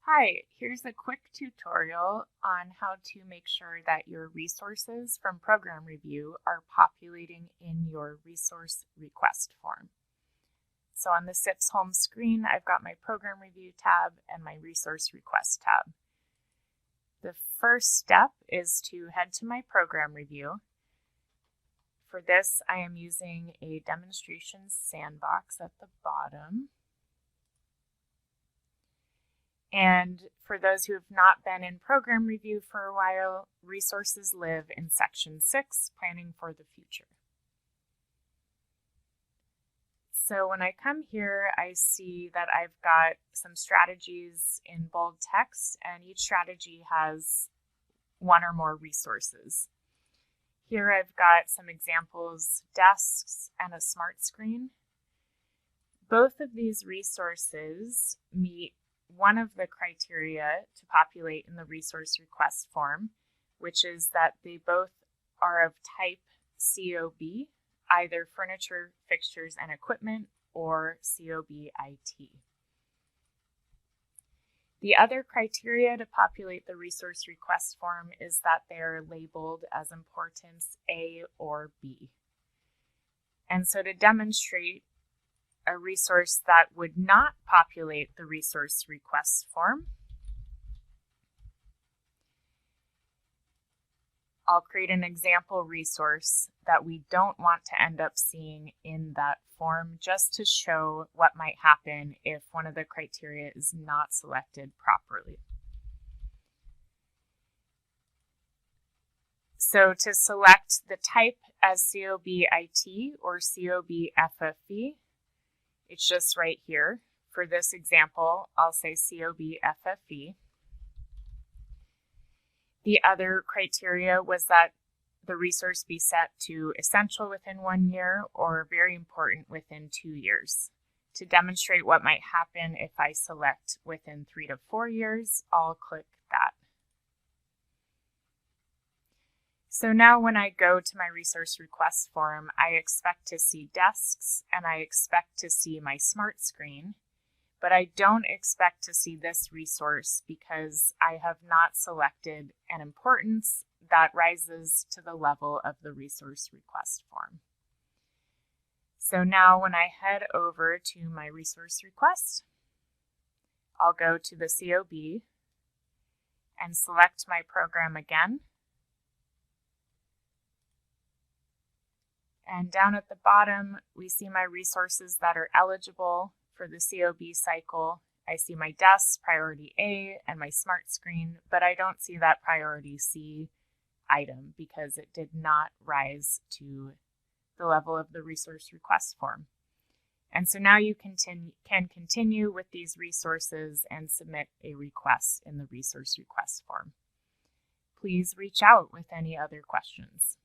Hi, here's a quick tutorial on how to make sure that your resources from program review are populating in your resource request form. So on the SIPS home screen, I've got my program review tab and my resource request tab. The first step is to head to my program review. For this, I am using a demonstration sandbox at the bottom. And for those who have not been in program review for a while, resources live in section 6, planning for the future. So when I come here, I see that I've got some strategies in bold text, and each strategy has one or more resources. Here I've got some examples, desks and a smart screen. Both of these resources meet one of the criteria to populate in the resource request form, which is that they both are of type COB, either furniture, fixtures, and equipment, or COB IT. The other criteria to populate the resource request form is that they are labeled as importance A or B. And so to demonstrate a resource that would not populate the resource request form, I'll create an example resource that we don't want to end up seeing in that form, just to show what might happen if one of the criteria is not selected properly. So to select the type as COB IT or COB FFE, it's just right here. For this example, I'll say COB FFE. The other criteria was that the resource be set to essential within 1 year or very important within 2 years. To demonstrate what might happen if I select within 3 to 4 years, I'll click that. So now when I go to my resource request form, I expect to see desks and I expect to see my smart screen, but I don't expect to see this resource because I have not selected an importance that rises to the level of the resource request form. So now when I head over to my resource request, I'll go to the COB and select my program again. And down at the bottom, we see my resources that are eligible for the COB cycle. I see my desks, priority A, and my smart screen, but I don't see that priority C item because it did not rise to the level of the resource request form. And so now you can continue with these resources and submit a request in the resource request form. Please reach out with any other questions.